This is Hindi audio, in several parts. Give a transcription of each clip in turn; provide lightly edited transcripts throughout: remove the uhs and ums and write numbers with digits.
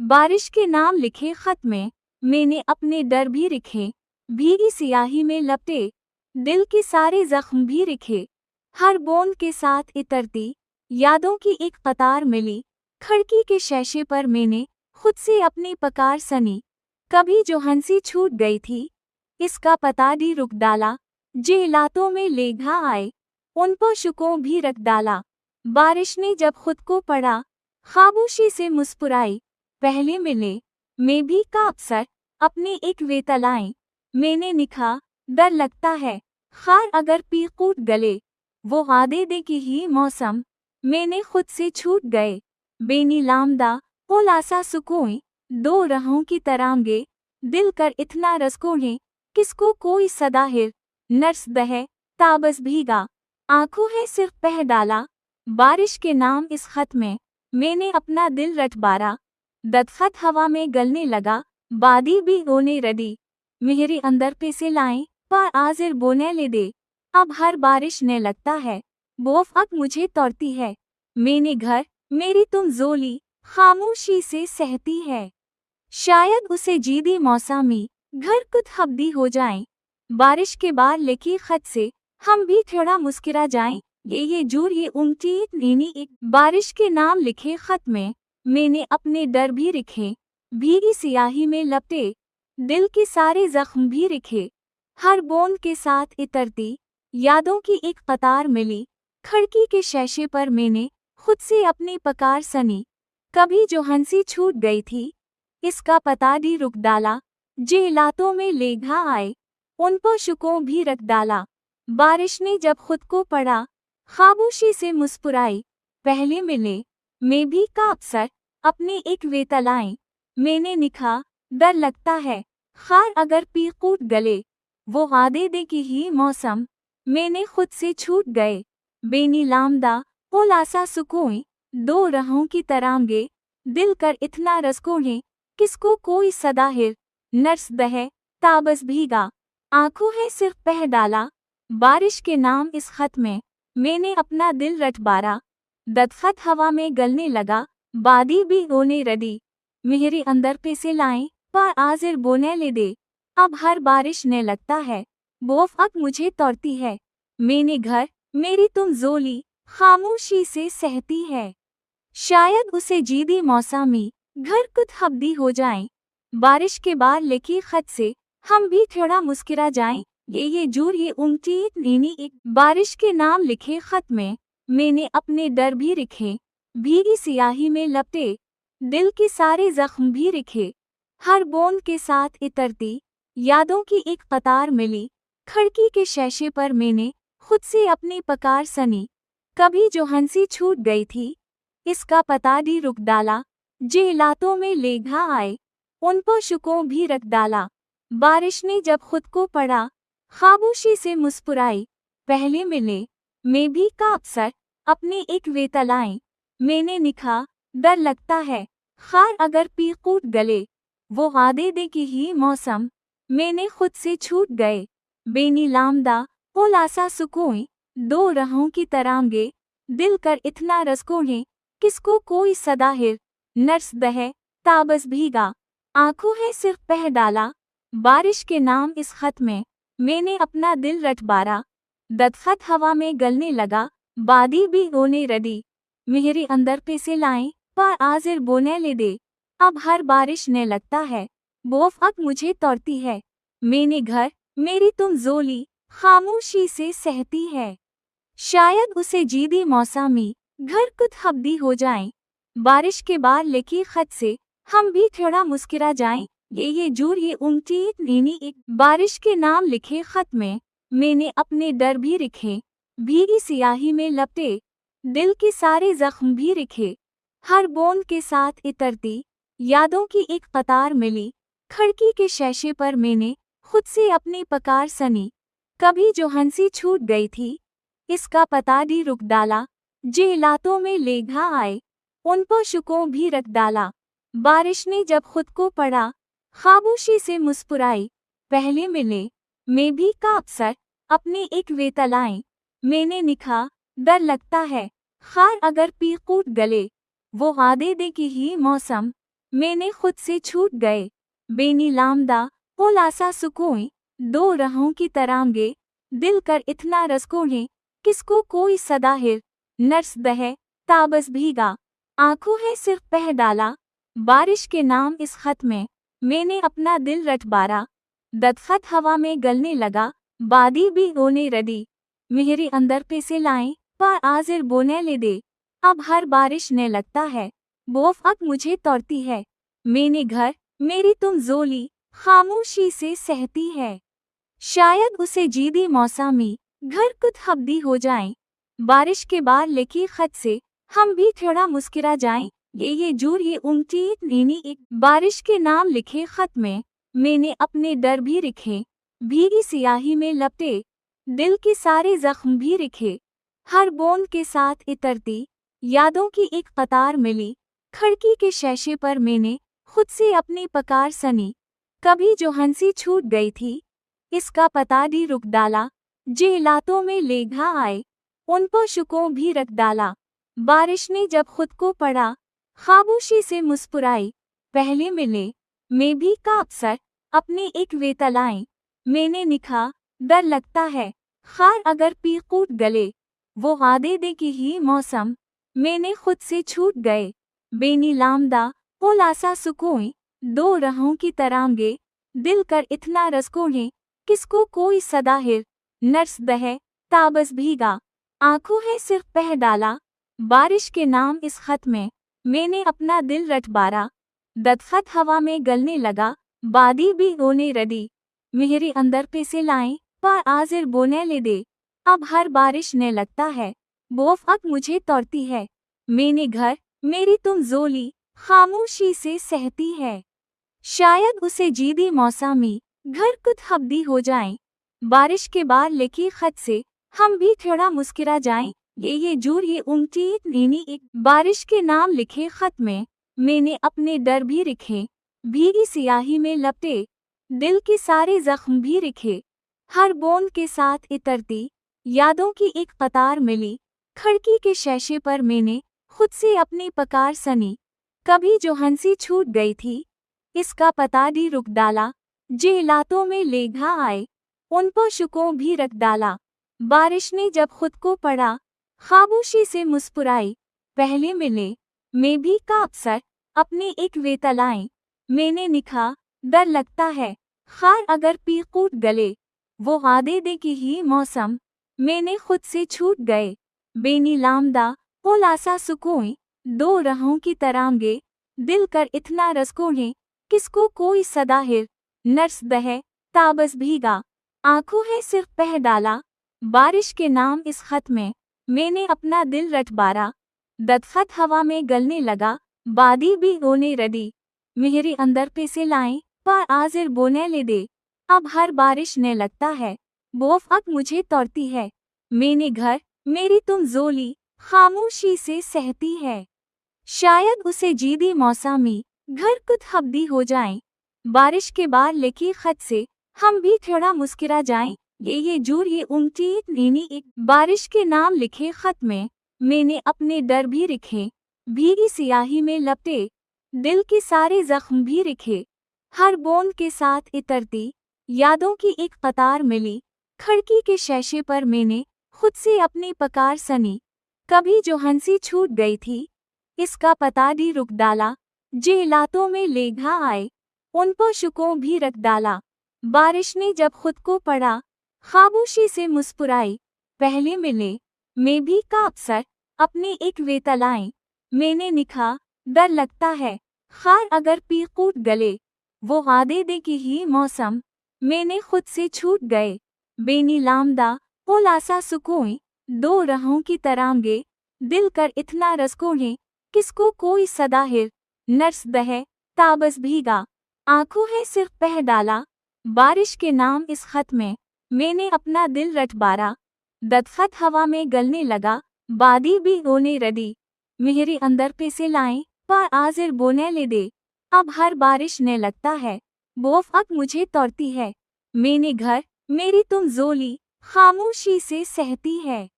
बारिश के नाम लिखे खत में मैंने अपने डर भी लिखे, भीगी स्याही में लपटे दिल के सारे जख्म भी लिखे। हर बूंद के साथ इतरती यादों की एक कतार मिली, खिड़की के शीशे पर मैंने खुद से अपनी पकार सनी। कभी जो हंसी छूट गई थी, इसका पता भी रुक डाला, जे लातों में ले घा आए उन पर शुकों भी रख डाला। बारिश ने जब खुद को पढ़ा, खामोशी से मुस्कुराई, पहले मिले मैं भी का अक्सर अपनी एक वेतलाएं। मैंने लिखा डर लगता है खार अगर पी कूट गले, वो आदे दे की ही मौसम मैंने खुद से छूट गए। बेनी लामदा लासा सुकून दो राहों की तरांगे, दिल कर इतना रसकों किसको कोई सदाहिर नर्स दहे ताबस भीगा। आंखों है सिर्फ पह डाला बारिश के नाम इस खत में, मैंने अपना दिल रट बारा। दस्तखत हवा में गलने लगा, बादी भी रोने रदी। मेरे अंदर पे से लाएं पर आजिर बोने ले दे। अब हर बारिश ने लगता है वो अब मुझे तोड़ती है। मैंने घर मेरी तुम जोली खामोशी से सहती है। शायद उसे जीदी मौसमी घर कुछ हब्दी हो जाएं। बारिश के बाद लिखी खत से हम भी थोड़ा मुस्कुरा जाएं। ये जूर ये उमटी नीनी एक बारिश के नाम लिखे खत में मैंने अपने डर भी लिखे, भीगी स्याही में लपटे दिल के सारे जख्म भी लिखे। हर बूंद के साथ इतरती यादों की एक कतार मिली, खिड़की के शीशे पर मैंने खुद से अपनी पकार सनी। कभी जो हंसी छूट गई थी, इसका पता भी रुक डाला, जे लातों में ले घा आए उन पर शुकों भी रख डाला। बारिश ने जब खुद को पढ़ा, खामोशी से मुस्कुराई, पहले मिले मैं भी का अक्सर अपनी एक वेतलाएं। मैंने लिखा डर लगता है खार अगर पी कूट गले, वो आदे दे की ही मौसम मैंने खुद से छूट गए। बेनी लामदा लासा सुकून दो राहों की तरांगे, दिल कर इतना रसकों किसको कोई सदाहिर नर्स दहे ताबस भीगा। आंखों है सिर्फ पह डाला बारिश के नाम इस खत में, मैंने अपना दिल रट बारा। दस्तखत हवा में गलने लगा, बादी भी रोने रदी। मेरे अंदर पे से लाएं पर आजिर बोने ले दे। अब हर बारिश ने लगता है वो अब मुझे तोड़ती है। मैंने घर मेरी तुम जोली खामोशी से सहती है। शायद उसे जीदी मौसमी घर कुछ हब्दी हो जाएं। बारिश के बाद लिखी खत से हम भी थोड़ा मुस्कुरा जाएं। ये जूर ये उमटी नीनी एक बारिश के नाम लिखे खत में मैंने अपने डर भी लिखे, भीगी स्याही में लपटे दिल के सारे जख्म भी लिखे। हर बूंद के साथ इतरती यादों की एक कतार मिली, खिड़की के शीशे पर मैंने खुद से अपनी पकार सनी। कभी जो हंसी छूट गई थी, इसका पता भी रुक डाला, जे लातों में ले घा आए उन पर शुकों भी रख डाला। बारिश ने जब खुद को पढ़ा, खामोशी से मुस्कुराई, पहले मिले मैं भी का अक्सर अपनी एक वेतलाएं। मैंने लिखा डर लगता है खार अगर पी कूट गले, वो आदे दे की ही मौसम मैंने खुद से छूट गए। बेनी लामदा लासा सुकून दो राहों की तरांगे, दिल कर इतना रसकों किसको कोई सदाहिर नर्स दहे ताबस भीगा। आंखों है सिर्फ पह डाला बारिश के नाम इस खत में, मैंने अपना दिल रट बारा। दस्तखत हवा में गलने लगा, बादी भी रोने रदी। मेरे अंदर पे से लाएं पर आजिर बोने ले दे। अब हर बारिश ने लगता है वो अब मुझे तोड़ती है। मैंने घर मेरी तुम जोली खामोशी से सहती है। शायद उसे जीदी मौसमी घर कुछ हब्दी हो जाएं। बारिश के बाद लिखी खत से हम भी थोड़ा मुस्कुरा जाएं। ये जूर ये उमटी नीनी एक बारिश के नाम लिखे खत में मैंने अपने डर भी लिखे, भीगी स्याही में लपटे दिल के सारे जख्म भी लिखे। हर बूंद के साथ इतरती यादों की एक कतार मिली, खिड़की के शीशे पर मैंने खुद से अपनी पकार सनी। कभी जो हंसी छूट गई थी, इसका पता भी रुक डाला, जे लातों में ले घा आए उन पर शुकों भी रख डाला। बारिश ने जब खुद को पढ़ा, खामोशी से मुस्कुराई, पहले मिले मैं भी का अक्सर अपनी एक वेतलाएं। मैंने लिखा डर लगता है खार अगर पी कूट गले, वो आदे दे की ही मौसम मैंने खुद से छूट गए। बेनी लामदा ओलासा सुकून, दो राहों की तरांगे, दिल कर इतना रसकों किसको कोई सदाहिर, नर्स दहे ताबस भीगा, आंखों है सिर्फ पह डाला, बारिश के नाम इस खत में, मैंने अपना दिल रट बारा, दस्तखत हवा में गलने लगा, बादी भी रोने रदी, मेहरी अंदर पे से लाएं, पर आजिर बोने ले दे, अब हर बारिश ने लगता है, बोफ अब मुझे तौरती है, मैंने घर, मेरी तुम जोली, खामोशी से सहती है। शायद उसे जीदी मौसमी, घर कुछ हब्दी हो जाएं, बारिश के बाद लिखी खत से, हम भी थोड़ा मुस्कुरा जाएं, ये जूर ये उमटी नीनी एक बारिश के नाम लिखे खत में, मैंने अपने डर भी लिखे, भीगी सियाही में लपटे, दिल के सारे जख्म भी लिखे, हर बूंद के साथ इतरती, यादों की एक कतार मिली, खिड़की के शीशे पर मैंने, खुद से अपनी पकार सनी, कभी जो हंसी छूट गई थी, इसका पता दी रुक डाला, जे लातों में लेघा आए, उन पर शुकों भी रख डाला, बारिश ने जब खुद को पढ़ा, खामोशी से मुस्कुराई, पहले मिले, मैं भी का अवसर, अपने एक वेतलाएं, मैंने लिखा, डर लगता है, खार अगर पी कूट गले, वो आदे दे की ही मौसम, मैंने खुद से छूट गए, बेनी लामदा, ओलासा सुकून, दो राहों की तरांगे, दिल कर इतना रसकों किसको कोई सदाहिर, नर्स दहे ताबस भीगा, आंखों है सिर्फ पह डाला, बारिश के नाम इस खत में, मैंने अपना दिल रट बारा, दस्तखत हवा में गलने लगा, बादी भी रोने रदी, मेहरी अंदर पे से लाएं, पर आजिर बोने ले दे, अब हर बारिश ने लगता है, बोफ अब मुझे तौरती है, मैंने घर, मेरी तुम जोली, खामोशी से सहती है। शायद उसे जीदी मौसमी, घर कुछ हब्दी हो जाएं, बारिश के बाद लिखी खत से, हम भी थोड़ा मुस्कुरा जाएं, ये जूर ये उमटी नीनी एक बारिश के नाम लिखे खत में, मैंने अपने डर भी लिखे, भीगी सियाही में लपटे, दिल के सारे जख्म भी लिखे, हर बूंद के साथ इतरती, यादों की एक कतार मिली, खिड़की के शीशे पर मैंने, खुद से अपनी पकार सनी, कभी जो हंसी छूट गई थी, इसका पता दी रुक डाला, जे लातों में लेघा आए, उन पर शुकों भी रख डाला, बारिश ने जब खुद को पढ़ा, खामोशी से मुस्कुराई, पहले मिले, मैं भी का अवसर, अपने एक वेतलाएं, मैंने लिखा, डर लगता है, खार अगर पी कूट गले, वो आदे दे की ही मौसम, मैंने खुद से छूट गए, बेनी लामदा, ओलासा सुकून, दो राहों की तरांगे, दिल कर इतना रसकों किसको कोई सदाहिर, नर्स दहे ताबस भीगा, आंखों है सिर्फ पह डाला, बारिश के नाम इस खत में, मैंने अपना दिल रट बारा, दस्तखत हवा में गलने लगा, बादी भी रोने रदी, मेहरी अंदर पे से लाएं, पर आजिर बोने ले दे, अब हर बारिश ने लगता है, बोफ अब मुझे तौरती है, मैंने घर, मेरी तुम जोली, खामोशी से सहती है। शायद उसे जीदी मौसमी, घर कुछ हब्दी हो जाएं, बारिश के बाद लिखी खत से, हम भी थोड़ा मुस्कुरा जाएं, ये जूर ये उमटी नीनी एक बारिश के नाम लिखे खत में, मैंने अपने डर भी लिखे, भीगी सियाही में लपटे, दिल के सारे जख्म भी लिखे, हर बूंद के साथ इतरती, यादों की एक कतार मिली, खिड़की के शीशे पर मैंने, खुद से अपनी पकार सनी, कभी जो हंसी छूट गई थी, इसका पता दी रुक डाला, जे लातों में लेघा आए, उन पर शुकों भी रख डाला, बारिश ने जब खुद को पढ़ा, खामोशी से मुस्कुराई, पहले मिले, मैं भी का अवसर, अपने एक वेतलाएं, मैंने लिखा, डर लगता है, खार अगर पी कूट गले, वो आदे दे की ही मौसम, मैंने खुद से छूट गए, बेनी लामदा, ओलासा सुकून, दो राहों की तरांगे, दिल कर इतना रसकों किसको कोई सदाहिर, नर्स दहे ताबस भीगा, आंखों है सिर्फ पह डाला, बारिश के नाम इस खत में, मैंने अपना दिल रट बारा, दस्तखत हवा में गलने लगा, बादी भी रोने रदी, मेहरी अंदर पे से लाएं, पर आजिर बोने ले दे, अब हर बारिश ने लगता है, बोफ अब मुझे तौरती है, मैंने घर, मेरी तुम जोली, खामोशी से सहती है।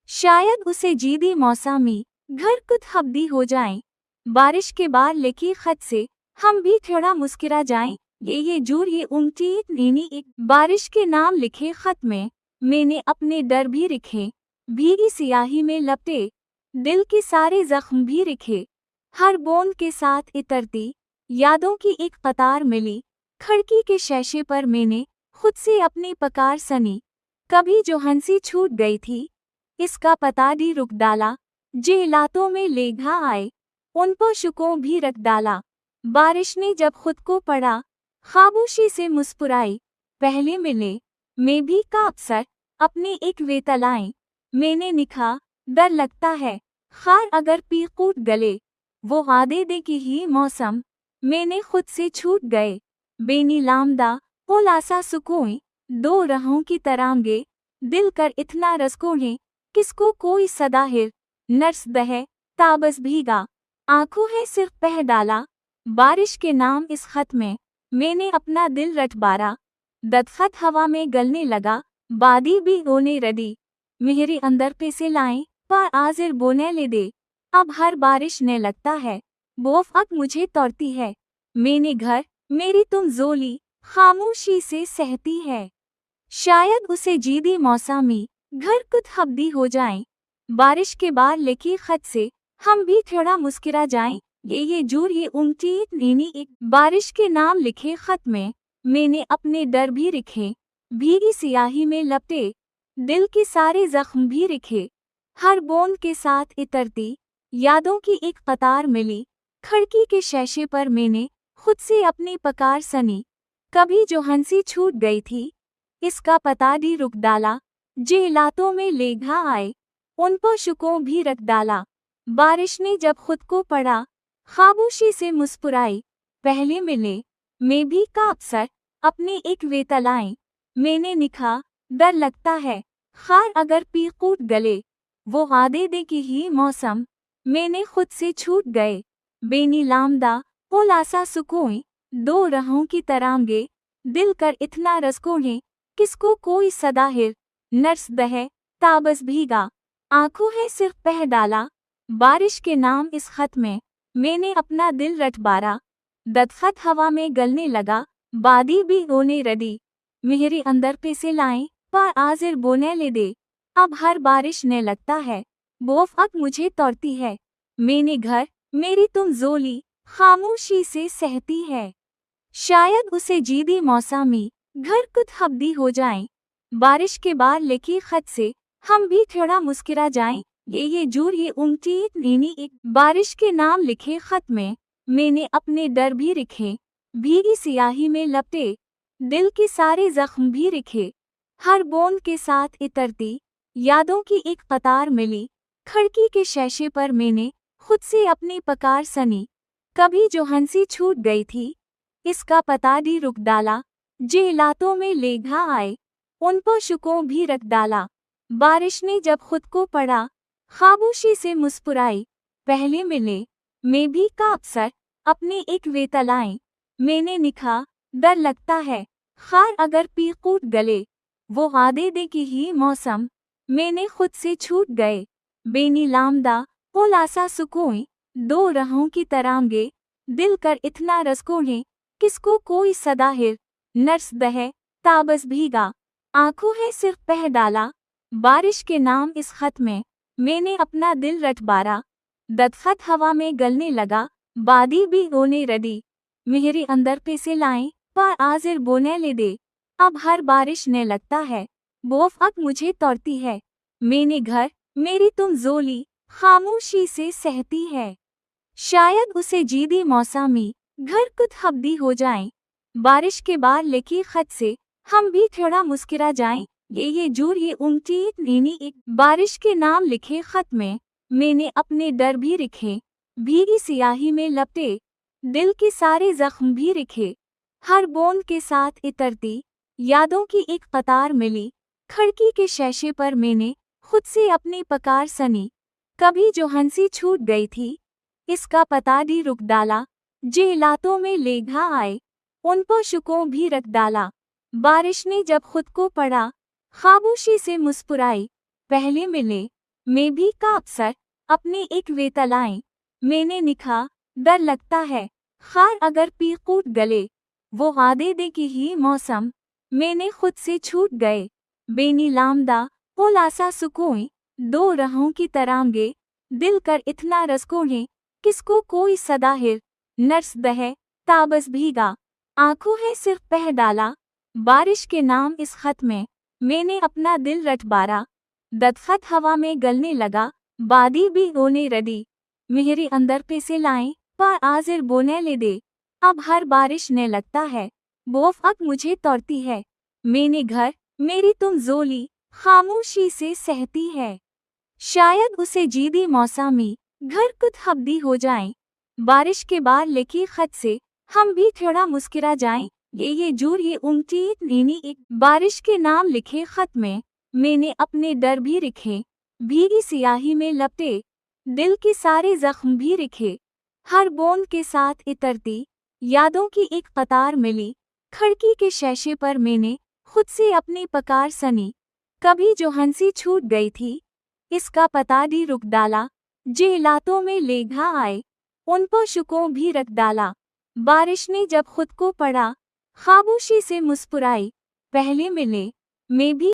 शायद उसे जीदी मौसमी, घर कुछ हब्दी हो जाएं, बारिश के बाद लिखी खत से, हम भी थोड़ा मुस्कुरा जाएं। ये जूर ये उमटीत नीनी एक बारिश के नाम लिखे खत में मैंने अपने डर भी लिखे, भीगी सियाही में लपटे दिल के सारे जख्म भी लिखे। हर बूंद के साथ इतरती यादों की एक कतार मिली, खिड़की के शीशे पर मैंने खुद से अपनी पकार सनी। कभी जो हंसी छूट गई थी इसका पता भी रुक डाला, जे लातों में लेघा आए उन पर शुकों भी रख डाला। बारिश ने जब खुद को पढ़ा खामोशी से मुस्कुराई, पहले मिले मैं भी का अक्सर अपनी एक वेतलाएं। मैंने लिखा डर लगता है खार अगर पी कूट गले, वो आदे दे की ही मौसम मैंने खुद से छूट गए। बेनी लामदा लासा सुकून दो राहों की तरांगे, दिल कर इतना रसकों किसको कोई सदाहिर नर्स दहे ताबस भीगा। आंखों है सिर्फ पह डाला बारिश के नाम इस खत में मैंने अपना दिल रटबारा। दस्तखत हवा में गलने लगा, बादी भी रोने रदी। मेरे अंदर पे से लाएं पर आजिर बोने ले दे। अब हर बारिश ने लगता है बोफ अब मुझे तौरती है। मैंने घर मेरी तुम जोली खामोशी से सहती है। शायद उसे जीदी मौसमी घर कुछ हब्दी हो जाएं। बारिश के बाद लिखी खत से हम भी थोड़ा मुस्कुरा जाएं। ये जूर ये उमटीत नीनी एक बारिश के नाम लिखे खत में मैंने अपने डर भी लिखे, भीगी सियाही में लपटे दिल के सारे जख्म भी लिखे। हर बूंद के साथ इतरती यादों की एक कतार मिली, खिड़की के शीशे पर मैंने खुद से अपनी पकार सनी। कभी जो हंसी छूट गई थी इसका पता भी रुक डाला, जे लातों में लेघा आए उन पर शुकों भी रख डाला। बारिश ने जब खुद को पढ़ा खामोशी से मुस्कुराई, पहले मिले मैं भी का अक्सर अपनी एक वेतलाएं। मैंने लिखा डर लगता है खार अगर पी कूट गले, वो आदे दे की ही मौसम मैंने खुद से छूट गए। बेनी लामदा लासा सुकून दो राहों की तरांगे, दिल कर इतना रसकों किसको कोई सदाहिर नर्स दहे ताबस भीगा। आंखों है सिर्फ पह डाला बारिश के नाम इस खत में मैंने अपना दिल रटबारा। दस्तखत हवा में गलने लगा, बादी भी रोने रदी। मेरे अंदर पे से लाएं पर आजिर बोने ले दे। अब हर बारिश ने लगता है बोफ अब मुझे तौरती है। मैंने घर मेरी तुम जोली खामोशी से सहती है। शायद उसे जीदी मौसमी घर कुछ हब्दी हो जाएं। बारिश के बाद लिखी खत से हम भी थोड़ा मुस्कुरा जाएं। ये जूर ये उमटीत नीनी एक बारिश के नाम लिखे खत में मैंने अपने डर भी लिखे, भीगी सियाही में लपटे दिल के सारे जख्म भी लिखे। हर बूंद के साथ इतरती यादों की एक कतार मिली, खिड़की के शीशे पर मैंने खुद से अपनी पकार सनी। कभी जो हंसी छूट गई थी इसका पता भी रुक डाला, जे लातों में लेघा आए उन पर शुकों भी रख डाला। बारिश ने जब खुद को पढ़ा खामोशी से मुस्कुराई, पहले मिले मैं भी का अक्सर अपनी एक वेतलाएं। मैंने लिखा डर लगता है खार अगर पी कूट गले, वो आदे दे की ही मौसम मैंने खुद से छूट गए। बेनी लामदा लासा सुकून दो राहों की तरांगे, दिल कर इतना रसकों किसको कोई सदाहिर नर्स दहे ताबस भीगा। आंखों है सिर्फ पह डाला बारिश के नाम इस खत में मैंने अपना दिल रटबारा। दस्तखत हवा में गलने लगा, बादी भी रोने रदी। मेरे अंदर पे से लाएं पर आजिर बोने ले दे। अब हर बारिश ने लगता है बोफ अब मुझे तौरती है। मैंने घर मेरी तुम जोली खामोशी से सहती है। शायद उसे जीदी मौसमी घर कुछ हब्दी हो जाएं। बारिश के बाद लिखी खत से हम भी थोड़ा मुस्कुरा जाएं। ये जूर ये उमटीत नीनी एक बारिश के नाम लिखे खत में मैंने अपने डर भी लिखे, भीगी सियाही में लपटे दिल के सारे जख्म भी लिखे। हर बूंद के साथ इतरती यादों की एक कतार मिली, खिड़की के शीशे पर मैंने खुद से अपनी पकार सनी। कभी जो हंसी छूट गई थी इसका पता भी रुक डाला, जे लातों में लेघा आए उन पर शुकों भी रख डाला। बारिश ने जब खुद को पढ़ा खामोशी से मुस्कुराई, पहले मिले मैं भी का अक्सर अपनी एक वेतलाएं। मैंने लिखा डर लगता है खार अगर पी कूट गले, वो आदे दे की ही मौसम, मैंने खुद से छूट गए। बेनी लामदा, पोलासा सुकून, दो राहों की तरांगे, दिल कर इतना रसकोहे, किसको कोई सदाहिर, नर्स बहे, ताबस भीगा, आंखों है सिर्फ पह डाला, बारिश के नाम इस खत में, मैंने अपना दिल रटबारा, दस्तखत हवा में गलने लगा, बादी भी रोने रदी, मेरे अंदर पे से लाएं, पर आजिर बोने ले दे, अब हर बारिश ने लगता है, बोफ अब मुझे तौरती है, मैंने घर, मेरी तुम जोली, खामोशी से सहती है। शायद उसे जीदी मौसमी, घर कुछ हब्दी हो जाएं, बारिश के बाद लिखी खत से, हम भी थोड़ा मुस्कुरा जाएं, ये जूर ये उमटी नीनी एक बारिश के नाम लिखे खत में, मैंने अपने डर भी लिखे, भीगी सियाही में लपटे, दिल के सारे जख्म भी लिखे, हर बूंद के साथ इतरती, यादों की एक कतार मिली, खिड़की के शीशे पर मैंने, खुद से अपनी पकार सनी, कभी जो हंसी छूट गई थी, इसका पता भी रुक डाला, जे लातों में लेघा आए, उन पर शुकों भी रख डाला, बारिश ने जब खुद को पढ़ा, खामोशी से मुस्कुराई, पहले मिले, मैं भी